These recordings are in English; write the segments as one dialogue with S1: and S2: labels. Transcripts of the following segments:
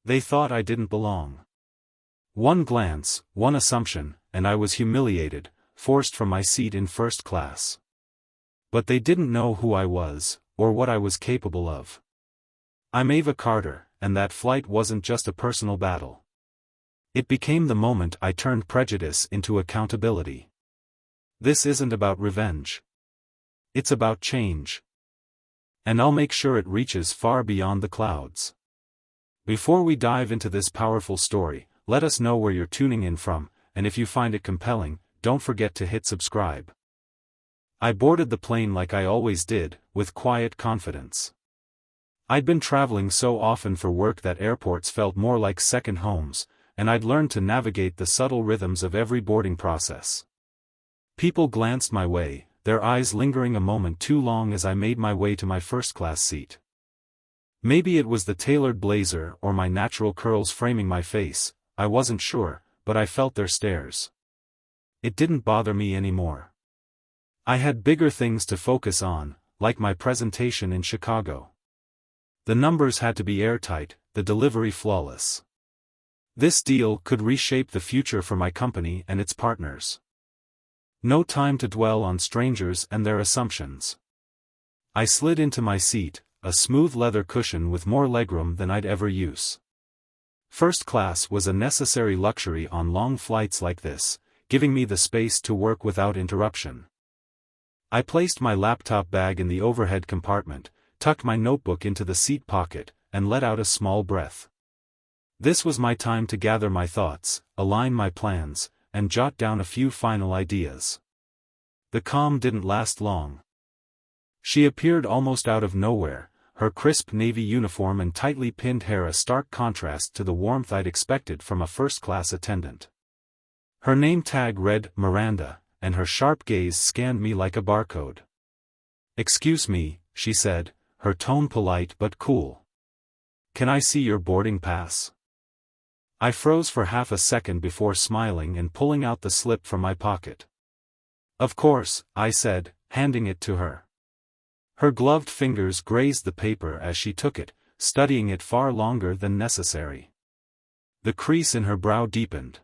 S1: They thought I didn't belong. One glance, one assumption, and I was humiliated, forced from my seat in first class. But they didn't know who I was, or what I was capable of. I'm Ava Carter, and that flight wasn't just a personal battle. It became the moment I turned prejudice into accountability. This isn't about revenge. It's about change. And I'll make sure it reaches far beyond the clouds. Before we dive into this powerful story, let us know where you're tuning in from, and if you find it compelling, don't forget to hit subscribe. I boarded the plane like I always did, with quiet confidence. I'd been traveling so often for work that airports felt more like second homes, and I'd learned to navigate the subtle rhythms of every boarding process. People glanced my way, their eyes lingering a moment too long as I made my way to my first-class seat. Maybe it was the tailored blazer or my natural curls framing my face, I wasn't sure, but I felt their stares. It didn't bother me anymore. I had bigger things to focus on, like my presentation in Chicago. The numbers had to be airtight, the delivery flawless. This deal could reshape the future for my company and its partners. No time to dwell on strangers and their assumptions. I slid into my seat, a smooth leather cushion with more legroom than I'd ever use. First class was a necessary luxury on long flights like this, giving me the space to work without interruption. I placed my laptop bag in the overhead compartment, tucked my notebook into the seat pocket, and let out a small breath. This was my time to gather my thoughts, align my plans, and jot down a few final ideas. The calm didn't last long. She appeared almost out of nowhere, her crisp navy uniform and tightly pinned hair a stark contrast to the warmth I'd expected from a first-class attendant. Her name tag read Miranda, and her sharp gaze scanned me like a barcode. "Excuse me," she said, her tone polite but cool. "Can I see your boarding pass?" I froze for half a second before smiling and pulling out the slip from my pocket. "Of course," I said, handing it to her. Her gloved fingers grazed the paper as she took it, studying it far longer than necessary. The crease in her brow deepened.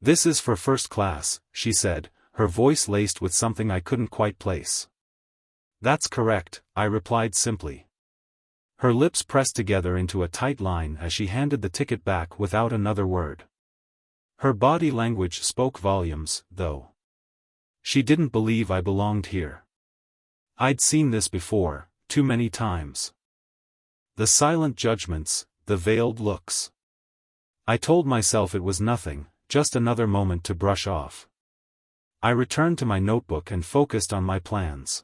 S1: "This is for first class," she said, her voice laced with something I couldn't quite place. "That's correct," I replied simply. Her lips pressed together into a tight line as she handed the ticket back without another word. Her body language spoke volumes, though. She didn't believe I belonged here. I'd seen this before, too many times. The silent judgments, the veiled looks. I told myself it was nothing, just another moment to brush off. I returned to my notebook and focused on my plans.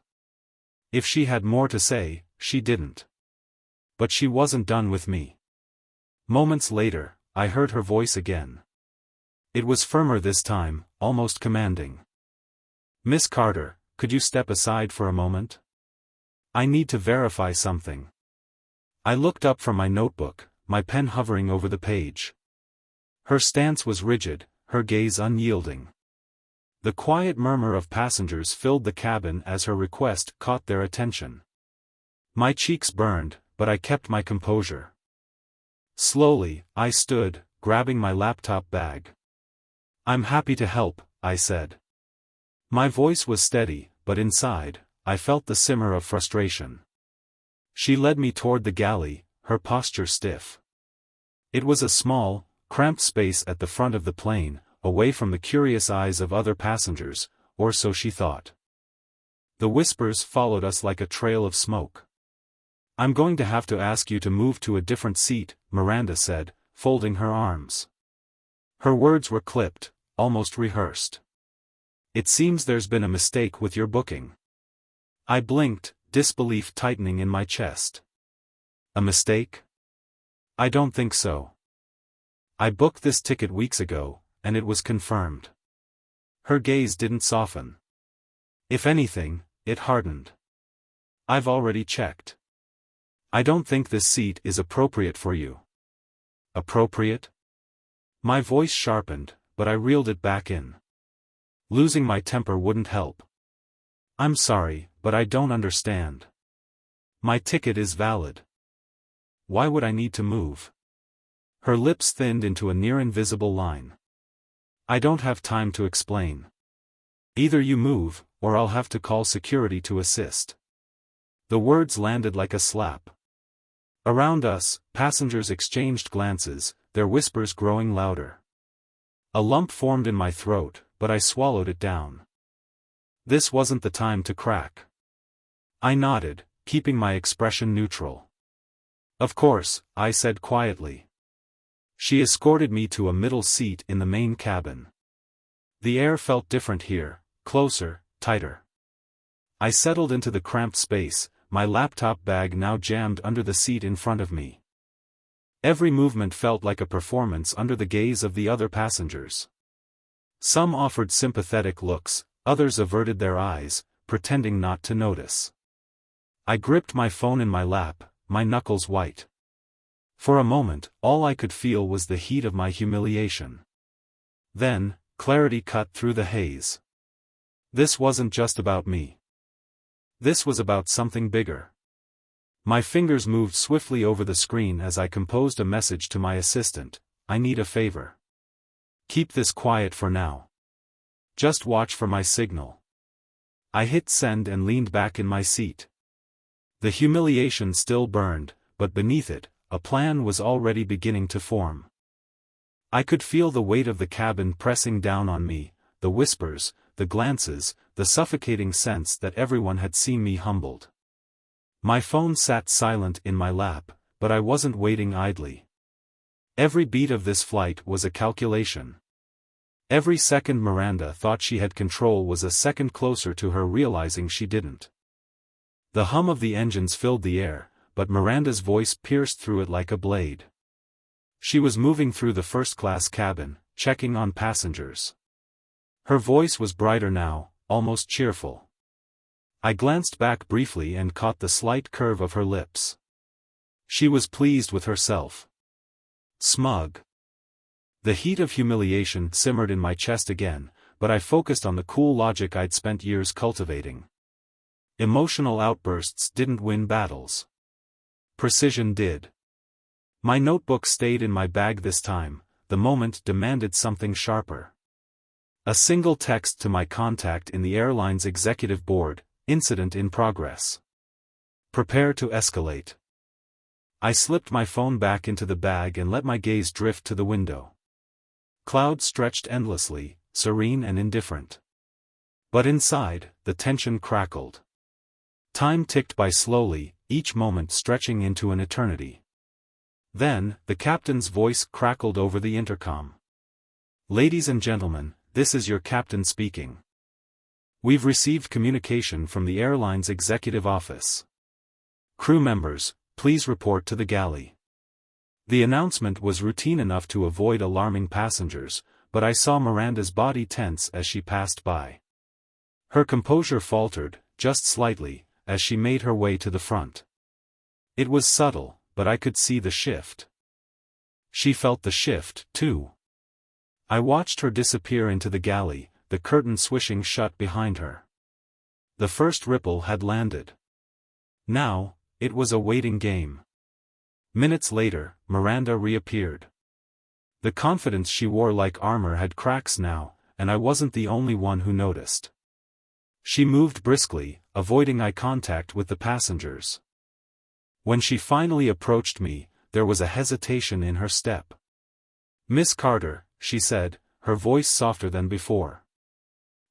S1: If she had more to say, she didn't. But she wasn't done with me. Moments later, I heard her voice again. It was firmer this time, almost commanding. "Miss Carter, could you step aside for a moment? I need to verify something." I looked up from my notebook, my pen hovering over the page. Her stance was rigid, her gaze unyielding. The quiet murmur of passengers filled the cabin as her request caught their attention. My cheeks burned, but I kept my composure. Slowly, I stood, grabbing my laptop bag. "I'm happy to help," I said. My voice was steady, but inside, I felt the simmer of frustration. She led me toward the galley, her posture stiff. It was a small, cramped space at the front of the plane, away from the curious eyes of other passengers, or so she thought. The whispers followed us like a trail of smoke. "I'm going to have to ask you to move to a different seat," Miranda said, folding her arms. Her words were clipped, almost rehearsed. "It seems there's been a mistake with your booking." I blinked, disbelief tightening in my chest. "A mistake? I don't think so. I booked this ticket weeks ago, and it was confirmed." Her gaze didn't soften. If anything, it hardened. "I've already checked. I don't think this seat is appropriate for you." "Appropriate?" My voice sharpened, but I reeled it back in. Losing my temper wouldn't help. "I'm sorry, but I don't understand. My ticket is valid. Why would I need to move?" Her lips thinned into a near-invisible line. "I don't have time to explain. Either you move, or I'll have to call security to assist." The words landed like a slap. Around us, passengers exchanged glances, their whispers growing louder. A lump formed in my throat, but I swallowed it down. This wasn't the time to crack. I nodded, keeping my expression neutral. "Of course," I said quietly. She escorted me to a middle seat in the main cabin. The air felt different here, closer, tighter. I settled into the cramped space, my laptop bag now jammed under the seat in front of me. Every movement felt like a performance under the gaze of the other passengers. Some offered sympathetic looks, others averted their eyes, pretending not to notice. I gripped my phone in my lap, my knuckles white. For a moment, all I could feel was the heat of my humiliation. Then, clarity cut through the haze. This wasn't just about me. This was about something bigger. My fingers moved swiftly over the screen as I composed a message to my assistant. "I need a favor. Keep this quiet for now. Just watch for my signal." I hit send and leaned back in my seat. The humiliation still burned, but beneath it, a plan was already beginning to form. I could feel the weight of the cabin pressing down on me, the whispers, the glances, the suffocating sense that everyone had seen me humbled. My phone sat silent in my lap, but I wasn't waiting idly. Every beat of this flight was a calculation. Every second Miranda thought she had control was a second closer to her realizing she didn't. The hum of the engines filled the air, but Miranda's voice pierced through it like a blade. She was moving through the first-class cabin, checking on passengers. Her voice was brighter now, almost cheerful. I glanced back briefly and caught the slight curve of her lips. She was pleased with herself. Smug. The heat of humiliation simmered in my chest again, but I focused on the cool logic I'd spent years cultivating. Emotional outbursts didn't win battles. Precision did. My notebook stayed in my bag this time, the moment demanded something sharper. A single text to my contact in the airline's executive board: "Incident in progress. Prepare to escalate." I slipped my phone back into the bag and let my gaze drift to the window. Clouds stretched endlessly, serene and indifferent. But inside, the tension crackled. Time ticked by slowly, each moment stretching into an eternity. Then, the captain's voice crackled over the intercom. "Ladies and gentlemen, this is your captain speaking. We've received communication from the airline's executive office. Crew members, please report to the galley." The announcement was routine enough to avoid alarming passengers, but I saw Miranda's body tense as she passed by. Her composure faltered, just slightly, as she made her way to the front. It was subtle, but I could see the shift. She felt the shift, too. I watched her disappear into the galley, the curtain swishing shut behind her. The first ripple had landed. Now, it was a waiting game. Minutes later, Miranda reappeared. The confidence she wore like armor had cracks now, and I wasn't the only one who noticed. She moved briskly, avoiding eye contact with the passengers. When she finally approached me, there was a hesitation in her step. "Miss Carter," she said, her voice softer than before.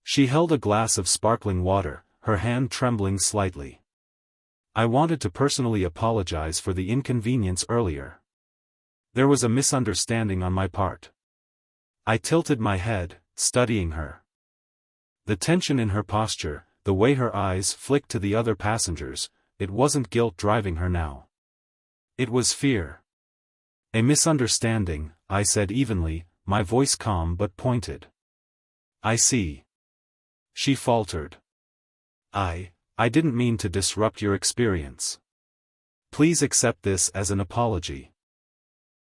S1: She held a glass of sparkling water, her hand trembling slightly. "I wanted to personally apologize for the inconvenience earlier. There was a misunderstanding on my part." I tilted my head, studying her. The tension in her posture, the way her eyes flicked to the other passengers, it wasn't guilt driving her now. It was fear. "A misunderstanding," I said evenly, my voice calm but pointed. "I see." She faltered. I didn't mean to disrupt your experience. Please accept this as an apology."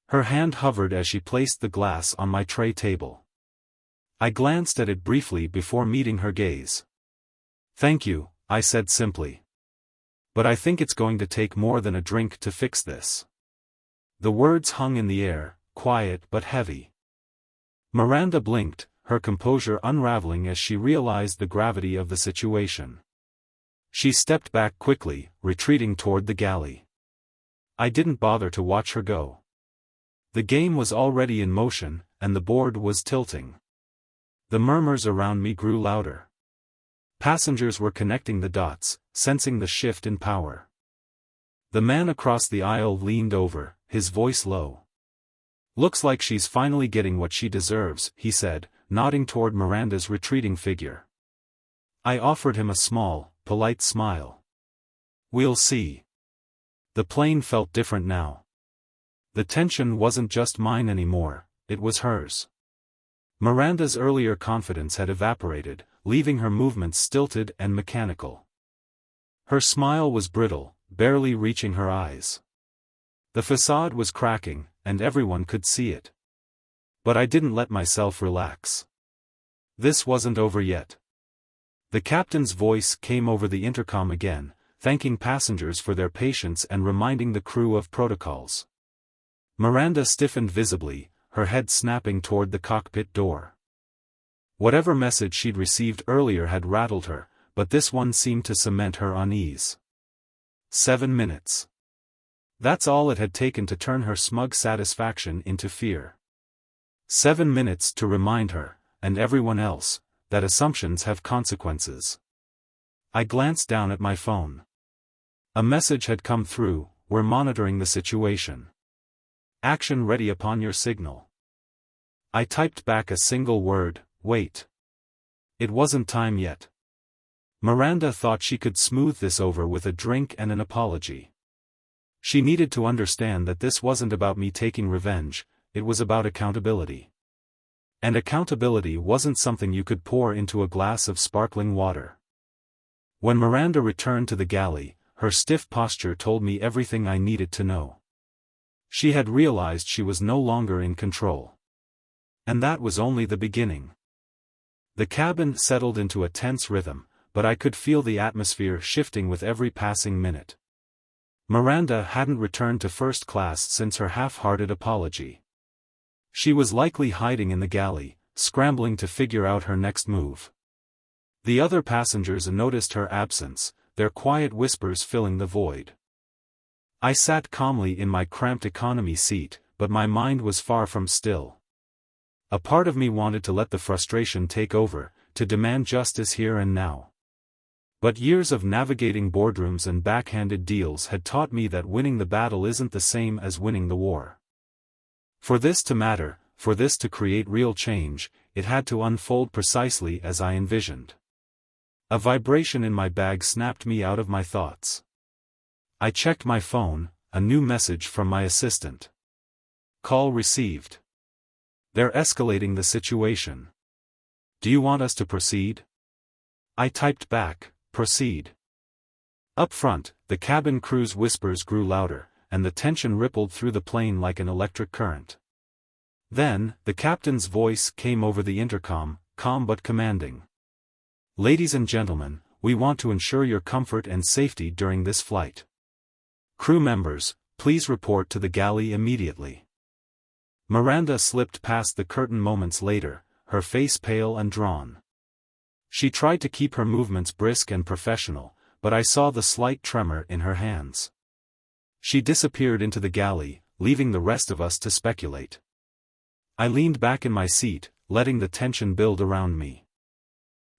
S1: Her hand hovered as she placed the glass on my tray table. I glanced at it briefly before meeting her gaze. "Thank you," I said simply. "But I think it's going to take more than a drink to fix this." The words hung in the air, quiet but heavy. Miranda blinked, her composure unraveling as she realized the gravity of the situation. She stepped back quickly, retreating toward the galley. I didn't bother to watch her go. The game was already in motion, and the board was tilting. The murmurs around me grew louder. Passengers were connecting the dots, sensing the shift in power. The man across the aisle leaned over, his voice low. "Looks like she's finally getting what she deserves," he said, nodding toward Miranda's retreating figure. I offered him a small, polite smile. "We'll see." The plane felt different now. The tension wasn't just mine anymore, it was hers. Miranda's earlier confidence had evaporated, leaving her movements stilted and mechanical. Her smile was brittle, barely reaching her eyes. The facade was cracking, and everyone could see it. But I didn't let myself relax. This wasn't over yet. The captain's voice came over the intercom again, thanking passengers for their patience and reminding the crew of protocols. Miranda stiffened visibly, her head snapping toward the cockpit door. Whatever message she'd received earlier had rattled her, but this one seemed to cement her unease. 7 minutes. That's all it had taken to turn her smug satisfaction into fear. 7 minutes to remind her, and everyone else, that assumptions have consequences. I glanced down at my phone. A message had come through, "We're monitoring the situation. Action ready upon your signal." I typed back a single word, "Wait." It wasn't time yet. Miranda thought she could smooth this over with a drink and an apology. She needed to understand that this wasn't about me taking revenge, it was about accountability. And accountability wasn't something you could pour into a glass of sparkling water. When Miranda returned to the galley, her stiff posture told me everything I needed to know. She had realized she was no longer in control. And that was only the beginning. The cabin settled into a tense rhythm, but I could feel the atmosphere shifting with every passing minute. Miranda hadn't returned to first class since her half-hearted apology. She was likely hiding in the galley, scrambling to figure out her next move. The other passengers noticed her absence, their quiet whispers filling the void. I sat calmly in my cramped economy seat, but my mind was far from still. A part of me wanted to let the frustration take over, to demand justice here and now. But years of navigating boardrooms and backhanded deals had taught me that winning the battle isn't the same as winning the war. For this to matter, for this to create real change, it had to unfold precisely as I envisioned. A vibration in my bag snapped me out of my thoughts. I checked my phone, a new message from my assistant. Call received. They're escalating the situation. Do you want us to proceed? I typed back, proceed. Up front, the cabin crew's whispers grew louder, and the tension rippled through the plane like an electric current. Then, the captain's voice came over the intercom, calm but commanding. "Ladies and gentlemen, we want to ensure your comfort and safety during this flight. Crew members, please report to the galley immediately." Miranda slipped past the curtain moments later, her face pale and drawn. She tried to keep her movements brisk and professional, but I saw the slight tremor in her hands. She disappeared into the galley, leaving the rest of us to speculate. I leaned back in my seat, letting the tension build around me.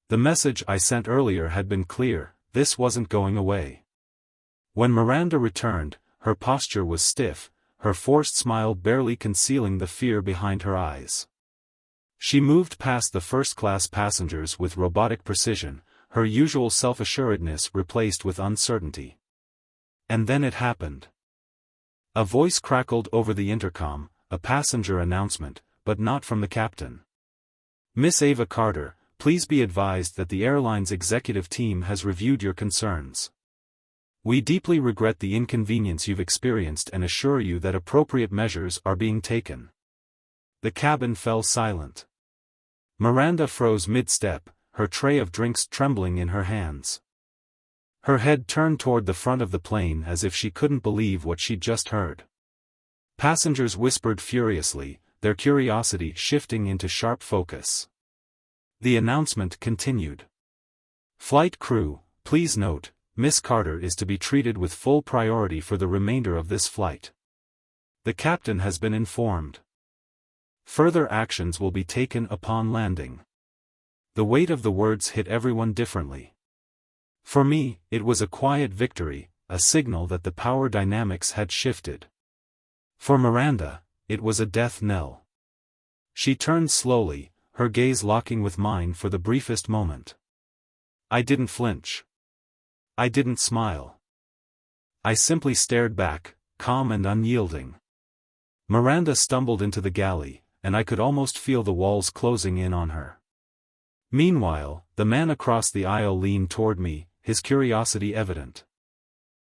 S1: The message I sent earlier had been clear, this wasn't going away. When Miranda returned, her posture was stiff, her forced smile barely concealing the fear behind her eyes. She moved past the first-class passengers with robotic precision, her usual self-assuredness replaced with uncertainty. And then it happened. A voice crackled over the intercom, a passenger announcement, but not from the captain. "Miss Ava Carter, please be advised that the airline's executive team has reviewed your concerns. We deeply regret the inconvenience you've experienced and assure you that appropriate measures are being taken." The cabin fell silent. Miranda froze mid-step, her tray of drinks trembling in her hands. Her head turned toward the front of the plane as if she couldn't believe what she'd just heard. Passengers whispered furiously, their curiosity shifting into sharp focus. The announcement continued. Flight crew, please note, Miss Carter is to be treated with full priority for the remainder of this flight. The captain has been informed. Further actions will be taken upon landing. The weight of the words hit everyone differently. For me, it was a quiet victory, a signal that the power dynamics had shifted. For Miranda, it was a death knell. She turned slowly, her gaze locking with mine for the briefest moment. I didn't flinch. I didn't smile. I simply stared back, calm and unyielding. Miranda stumbled into the galley, and I could almost feel the walls closing in on her. Meanwhile, the man across the aisle leaned toward me, his curiosity evident.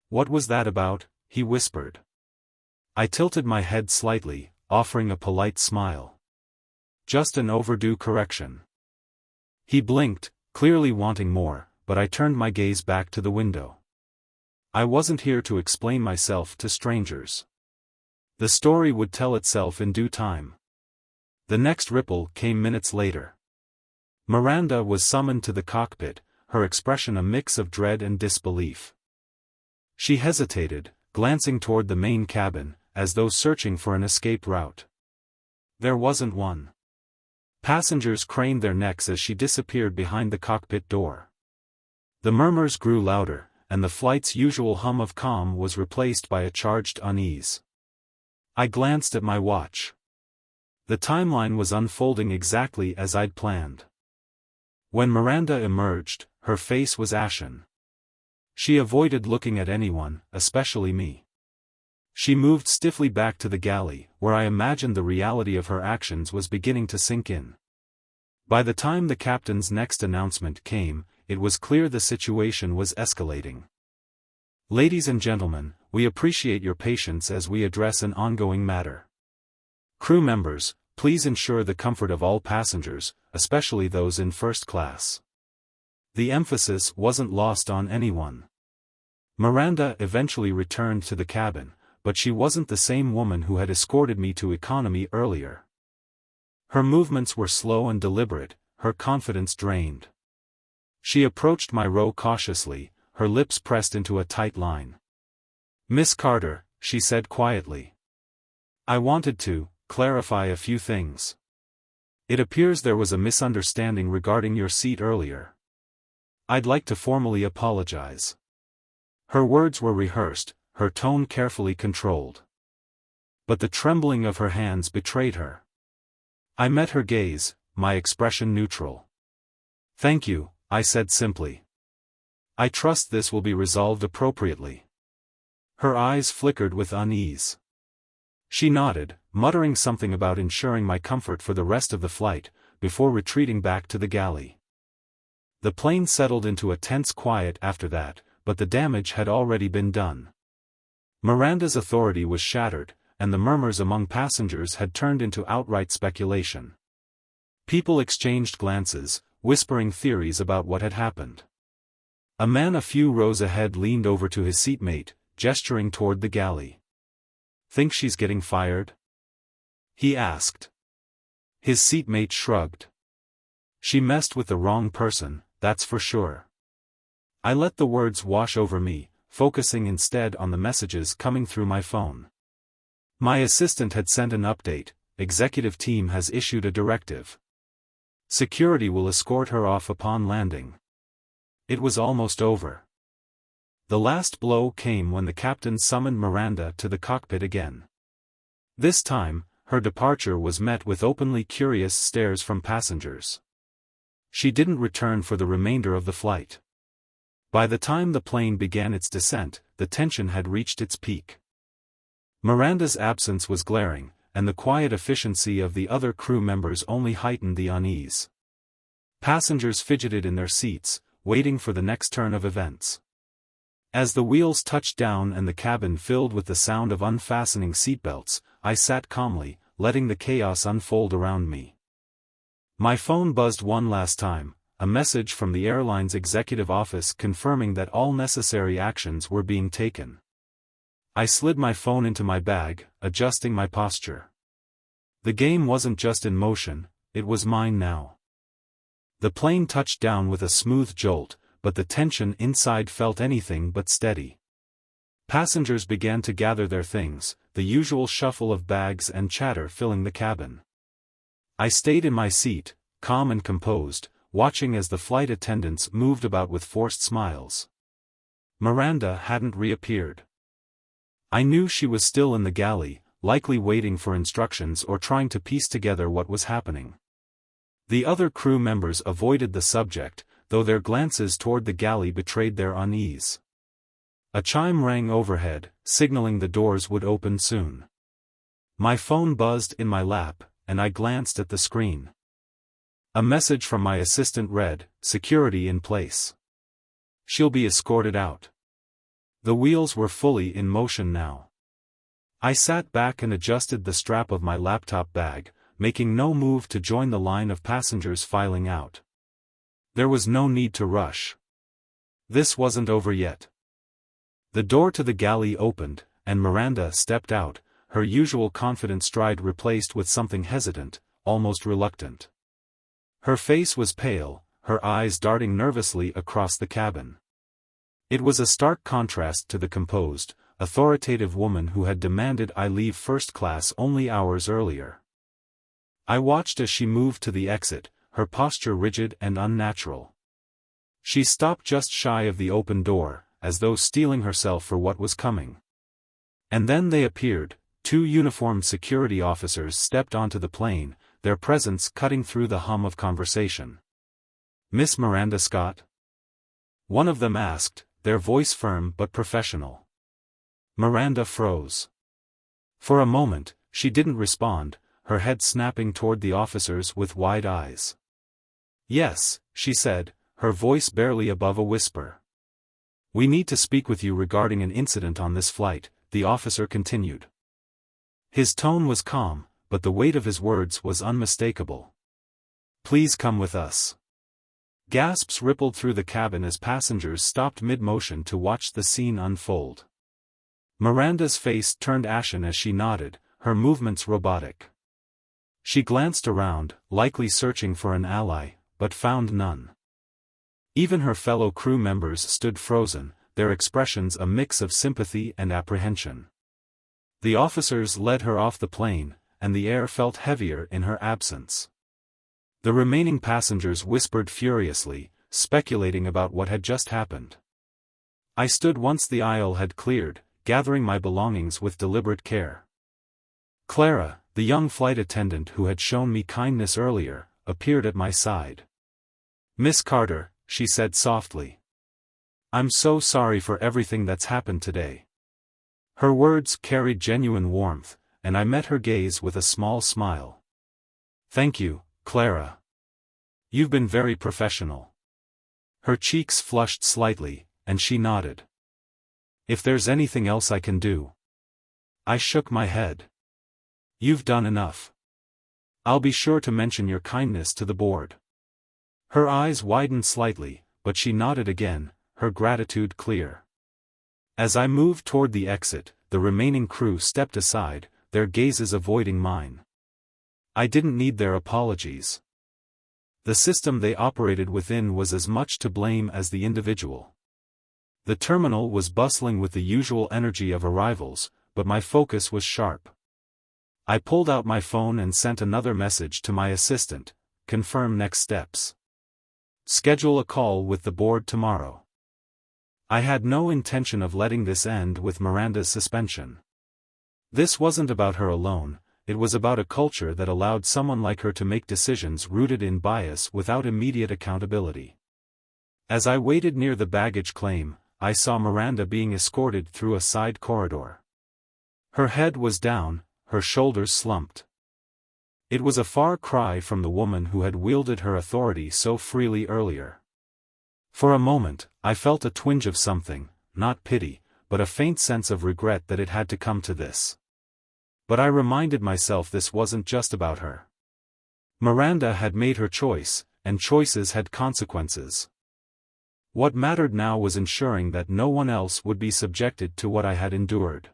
S1: "What was that about?" he whispered. I tilted my head slightly, offering a polite smile. "Just an overdue correction." He blinked, clearly wanting more, but I turned my gaze back to the window. I wasn't here to explain myself to strangers. The story would tell itself in due time. The next ripple came minutes later. Miranda was summoned to the cockpit, her expression a mix of dread and disbelief. She hesitated, glancing toward the main cabin, as though searching for an escape route. There wasn't one. Passengers craned their necks as she disappeared behind the cockpit door. The murmurs grew louder, and the flight's usual hum of calm was replaced by a charged unease. I glanced at my watch. The timeline was unfolding exactly as I'd planned. When Miranda emerged, her face was ashen. She avoided looking at anyone, especially me. She moved stiffly back to the galley, where I imagined the reality of her actions was beginning to sink in. By the time the captain's next announcement came, it was clear the situation was escalating. "Ladies and gentlemen, we appreciate your patience as we address an ongoing matter. Crew members, please ensure the comfort of all passengers, especially those in first class." The emphasis wasn't lost on anyone. Miranda eventually returned to the cabin, but she wasn't the same woman who had escorted me to economy earlier. Her movements were slow and deliberate, her confidence drained. She approached my row cautiously, her lips pressed into a tight line. "Miss Carter," she said quietly. "I wanted to clarify a few things. It appears there was a misunderstanding regarding your seat earlier. I'd like to formally apologize." Her words were rehearsed, her tone carefully controlled. But the trembling of her hands betrayed her. I met her gaze, my expression neutral. "Thank you," I said simply. "I trust this will be resolved appropriately." Her eyes flickered with unease. She nodded, muttering something about ensuring my comfort for the rest of the flight, before retreating back to the galley. The plane settled into a tense quiet after that, but the damage had already been done. Miranda's authority was shattered, and the murmurs among passengers had turned into outright speculation. People exchanged glances, whispering theories about what had happened. A man a few rows ahead leaned over to his seatmate, gesturing toward the galley. "Think she's getting fired?" he asked. His seatmate shrugged. "She messed with the wrong person, that's for sure." I let the words wash over me, focusing instead on the messages coming through my phone. My assistant had sent an update, executive team has issued a directive. Security will escort her off upon landing. It was almost over. The last blow came when the captain summoned Miranda to the cockpit again. This time, her departure was met with openly curious stares from passengers. She didn't return for the remainder of the flight. By the time the plane began its descent, the tension had reached its peak. Miranda's absence was glaring, and the quiet efficiency of the other crew members only heightened the unease. Passengers fidgeted in their seats, waiting for the next turn of events. As the wheels touched down and the cabin filled with the sound of unfastening seatbelts, I sat calmly, letting the chaos unfold around me. My phone buzzed one last time, a message from the airline's executive office confirming that all necessary actions were being taken. I slid my phone into my bag, adjusting my posture. The game wasn't just in motion, it was mine now. The plane touched down with a smooth jolt, but the tension inside felt anything but steady. Passengers began to gather their things, the usual shuffle of bags and chatter filling the cabin. I stayed in my seat, calm and composed, watching as the flight attendants moved about with forced smiles. Miranda hadn't reappeared. I knew she was still in the galley, likely waiting for instructions or trying to piece together what was happening. The other crew members avoided the subject, though their glances toward the galley betrayed their unease. A chime rang overhead, signaling the doors would open soon. My phone buzzed in my lap, and I glanced at the screen. A message from my assistant read, "Security in place. She'll be escorted out." The wheels were fully in motion now. I sat back and adjusted the strap of my laptop bag, making no move to join the line of passengers filing out. There was no need to rush. This wasn't over yet. The door to the galley opened, and Miranda stepped out, her usual confident stride replaced with something hesitant, almost reluctant. Her face was pale, her eyes darting nervously across the cabin. It was a stark contrast to the composed, authoritative woman who had demanded I leave first class only hours earlier. I watched as she moved to the exit, her posture rigid and unnatural. She stopped just shy of the open door, as though steeling herself for what was coming. And then they appeared. 2 uniformed security officers stepped onto the plane, their presence cutting through the hum of conversation. "Miss Miranda Scott?" one of them asked, their voice firm but professional. Miranda froze. For a moment, she didn't respond, her head snapping toward the officers with wide eyes. "Yes," she said, her voice barely above a whisper. "We need to speak with you regarding an incident on this flight," the officer continued. His tone was calm, but the weight of his words was unmistakable. "Please come with us." Gasps rippled through the cabin as passengers stopped mid-motion to watch the scene unfold. Miranda's face turned ashen as she nodded, her movements robotic. She glanced around, likely searching for an ally, but found none. Even her fellow crew members stood frozen, their expressions a mix of sympathy and apprehension. The officers led her off the plane, and the air felt heavier in her absence. The remaining passengers whispered furiously, speculating about what had just happened. I stood once the aisle had cleared, gathering my belongings with deliberate care. Clara, the young flight attendant who had shown me kindness earlier, appeared at my side. "Miss Carter," she said softly. "I'm so sorry for everything that's happened today." Her words carried genuine warmth, and I met her gaze with a small smile. "Thank you, Clara. You've been very professional." Her cheeks flushed slightly, and she nodded. "If there's anything else I can do." I shook my head. "You've done enough. I'll be sure to mention your kindness to the board." Her eyes widened slightly, but she nodded again, her gratitude clear. As I moved toward the exit, the remaining crew stepped aside, their gazes avoiding mine. I didn't need their apologies. The system they operated within was as much to blame as the individual. The terminal was bustling with the usual energy of arrivals, but my focus was sharp. I pulled out my phone and sent another message to my assistant, "Confirm next steps. Schedule a call with the board tomorrow." I had no intention of letting this end with Miranda's suspension. This wasn't about her alone, it was about a culture that allowed someone like her to make decisions rooted in bias without immediate accountability. As I waited near the baggage claim, I saw Miranda being escorted through a side corridor. Her head was down, her shoulders slumped. It was a far cry from the woman who had wielded her authority so freely earlier. For a moment, I felt a twinge of something, not pity, but a faint sense of regret that it had to come to this. But I reminded myself this wasn't just about her. Miranda had made her choice, and choices had consequences. What mattered now was ensuring that no one else would be subjected to what I had endured.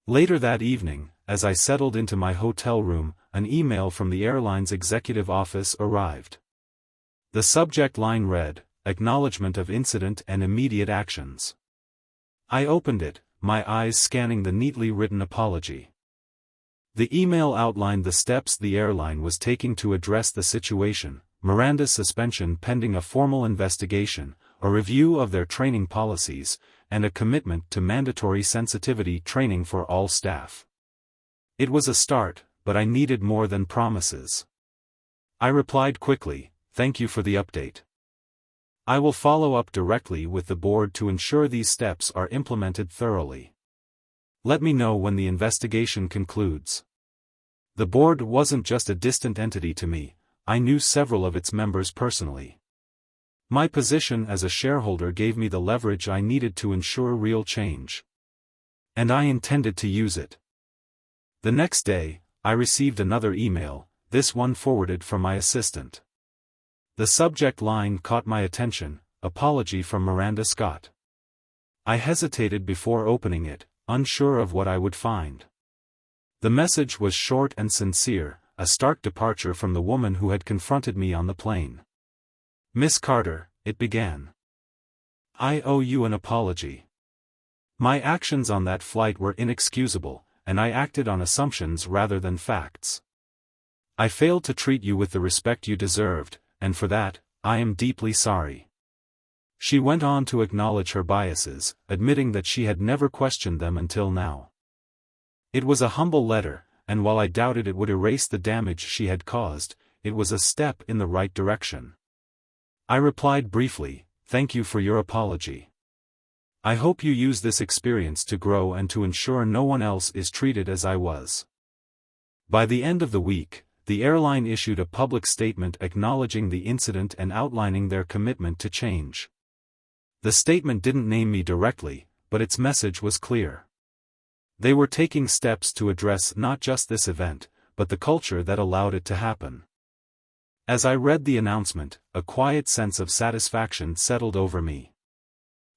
S1: Later that evening, as I settled into my hotel room, an email from the airline's executive office arrived. The subject line read, "Acknowledgement of incident and immediate actions." I opened it, my eyes scanning the neatly written apology. The email outlined the steps the airline was taking to address the situation: Miranda's suspension pending a formal investigation, a review of their training policies, and a commitment to mandatory sensitivity training for all staff. It was a start, but I needed more than promises. I replied quickly, "Thank you for the update. I will follow up directly with the board to ensure these steps are implemented thoroughly. Let me know when the investigation concludes." The board wasn't just a distant entity to me, I knew several of its members personally. My position as a shareholder gave me the leverage I needed to ensure real change. And I intended to use it. The next day, I received another email, this one forwarded from my assistant. The subject line caught my attention: "Apology from Miranda Scott." I hesitated before opening it, unsure of what I would find. The message was short and sincere, a stark departure from the woman who had confronted me on the plane. "Miss Carter," it began, "I owe you an apology. My actions on that flight were inexcusable, and I acted on assumptions rather than facts. I failed to treat you with the respect you deserved, and for that, I am deeply sorry." She went on to acknowledge her biases, admitting that she had never questioned them until now. It was a humble letter, and while I doubted it would erase the damage she had caused, it was a step in the right direction. I replied briefly, "Thank you for your apology. I hope you use this experience to grow and to ensure no one else is treated as I was." By the end of the week, the airline issued a public statement acknowledging the incident and outlining their commitment to change. The statement didn't name me directly, but its message was clear. They were taking steps to address not just this event, but the culture that allowed it to happen. As I read the announcement, a quiet sense of satisfaction settled over me.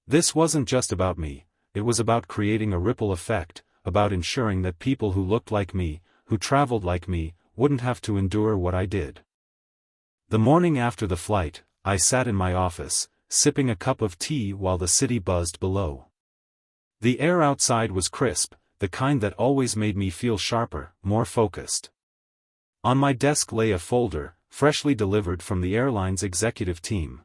S1: This wasn't just about me, it was about creating a ripple effect, about ensuring that people who looked like me, who traveled like me, wouldn't have to endure what I did. The morning after the flight, I sat in my office, sipping a cup of tea while the city buzzed below. The air outside was crisp, the kind that always made me feel sharper, more focused. On my desk lay a folder, freshly delivered from the airline's executive team.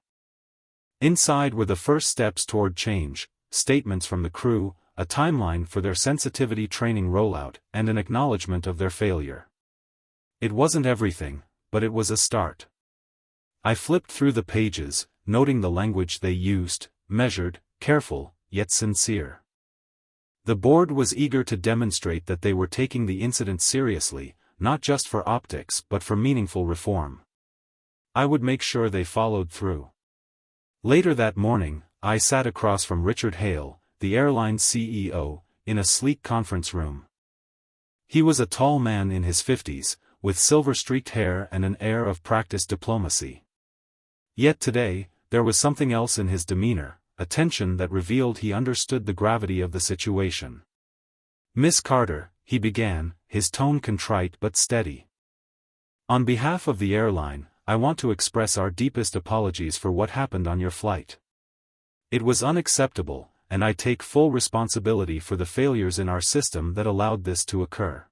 S1: Inside were the first steps toward change, statements from the crew, a timeline for their sensitivity training rollout, and an acknowledgement of their failure. It wasn't everything, but it was a start. I flipped through the pages, noting the language they used: measured, careful, yet sincere. The board was eager to demonstrate that they were taking the incident seriously, not just for optics but for meaningful reform. I would make sure they followed through. Later that morning, I sat across from Richard Hale, the airline's CEO, in a sleek conference room. He was a tall man in his 50s, with silver-streaked hair and an air of practiced diplomacy. Yet today, there was something else in his demeanor, a tension that revealed he understood the gravity of the situation. "Miss Carter," he began, his tone contrite but steady. "On behalf of the airline, I want to express our deepest apologies for what happened on your flight. It was unacceptable, and I take full responsibility for the failures in our system that allowed this to occur."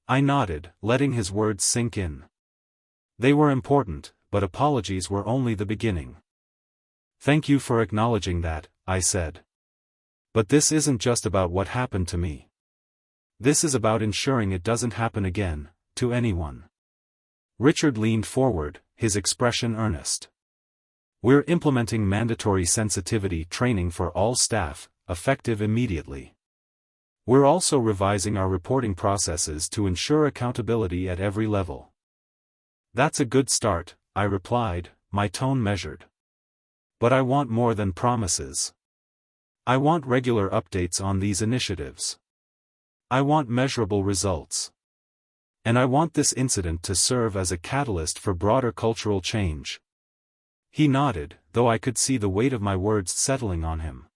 S1: I nodded, letting his words sink in. They were important, but apologies were only the beginning. "Thank you for acknowledging that," I said. "But this isn't just about what happened to me. This is about ensuring it doesn't happen again, to anyone." Richard leaned forward, his expression earnest. "We're implementing mandatory sensitivity training for all staff, effective immediately. We're also revising our reporting processes to ensure accountability at every level." "That's a good start," I replied, my tone measured. "But I want more than promises. I want regular updates on these initiatives. I want measurable results. And I want this incident to serve as a catalyst for broader cultural change." He nodded, though I could see the weight of my words settling on him.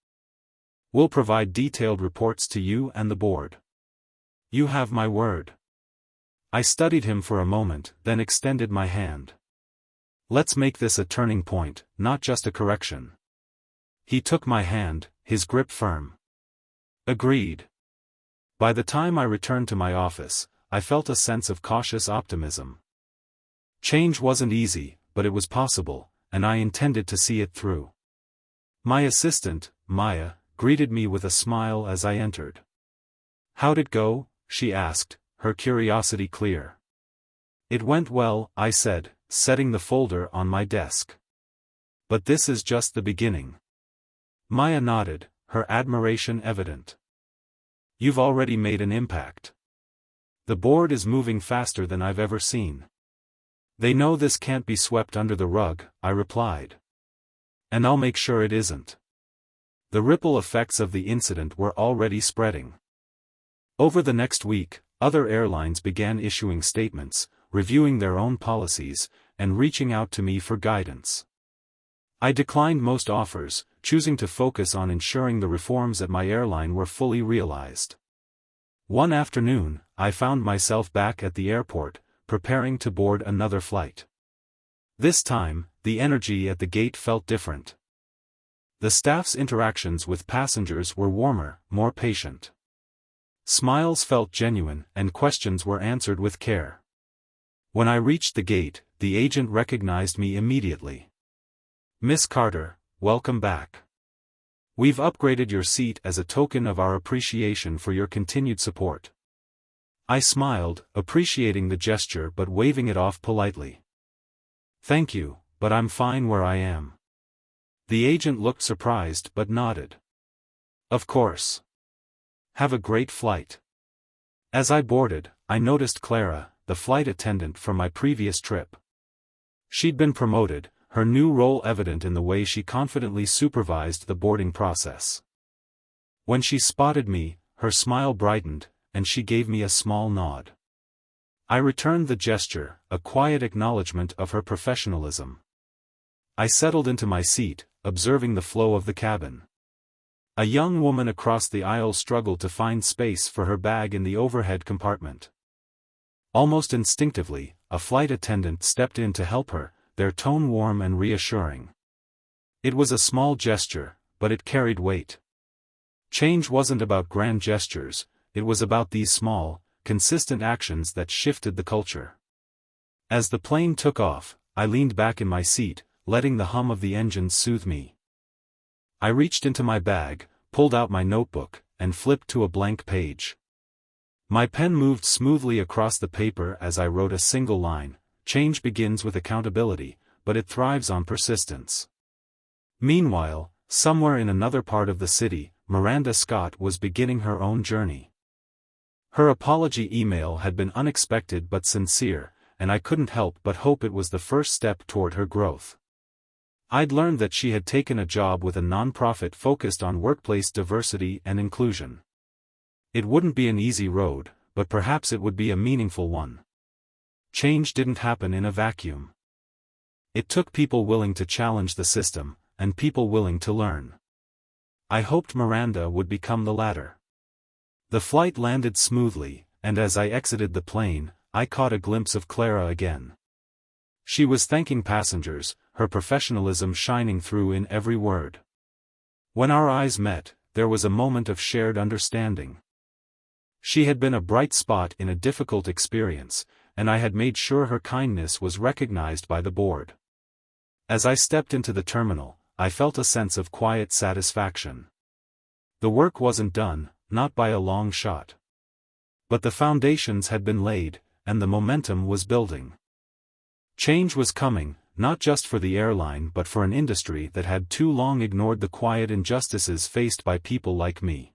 S1: "We'll provide detailed reports to you and the board. You have my word. I studied him for a moment, then extended my hand. Let's make this a turning point, not just a correction. He took my hand, his grip firm. Agreed. By the time I returned to my office, I felt a sense of cautious optimism. Change wasn't easy, but it was possible, and I intended to see it through. My assistant, Maya, greeted me with a smile as I entered. "How'd it go?" she asked, her curiosity clear. "It went well," I said, setting the folder on my desk. "But this is just the beginning." Maya nodded, her admiration evident. "You've already made an impact. The board is moving faster than I've ever seen." "They know this can't be swept under the rug," I replied. "And I'll make sure it isn't." The ripple effects of the incident were already spreading. Over the next week, other airlines began issuing statements, reviewing their own policies, and reaching out to me for guidance. I declined most offers, choosing to focus on ensuring the reforms at my airline were fully realized. One afternoon, I found myself back at the airport, preparing to board another flight. This time, the energy at the gate felt different. The staff's interactions with passengers were warmer, more patient. Smiles felt genuine, and questions were answered with care. When I reached the gate, the agent recognized me immediately. "Miss Carter, welcome back. We've upgraded your seat as a token of our appreciation for your continued support." I smiled, appreciating the gesture but waving it off politely. "Thank you, but I'm fine where I am." The agent looked surprised but nodded. "Of course. Have a great flight." As I boarded, I noticed Clara, the flight attendant from my previous trip. She'd been promoted, her new role evident in the way she confidently supervised the boarding process. When she spotted me, her smile brightened, and she gave me a small nod. I returned the gesture, a quiet acknowledgement of her professionalism. I settled into my seat, observing the flow of the cabin. A young woman across the aisle struggled to find space for her bag in the overhead compartment. Almost instinctively, a flight attendant stepped in to help her, their tone warm and reassuring. It was a small gesture, but it carried weight. Change wasn't about grand gestures, it was about these small, consistent actions that shifted the culture. As the plane took off, I leaned back in my seat, letting the hum of the engines soothe me. I reached into my bag, pulled out my notebook, and flipped to a blank page. My pen moved smoothly across the paper as I wrote a single line: "Change begins with accountability, but it thrives on persistence." Meanwhile, somewhere in another part of the city, Miranda Scott was beginning her own journey. Her apology email had been unexpected but sincere, and I couldn't help but hope it was the first step toward her growth. I'd learned that she had taken a job with a nonprofit focused on workplace diversity and inclusion. It wouldn't be an easy road, but perhaps it would be a meaningful one. Change didn't happen in a vacuum. It took people willing to challenge the system, and people willing to learn. I hoped Miranda would become the latter. The flight landed smoothly, and as I exited the plane, I caught a glimpse of Clara again. She was thanking passengers, her professionalism shining through in every word. When our eyes met, there was a moment of shared understanding. She had been a bright spot in a difficult experience, and I had made sure her kindness was recognized by the board. As I stepped into the terminal, I felt a sense of quiet satisfaction. The work wasn't done, not by a long shot. But the foundations had been laid, and the momentum was building. Change was coming, not just for the airline but for an industry that had too long ignored the quiet injustices faced by people like me.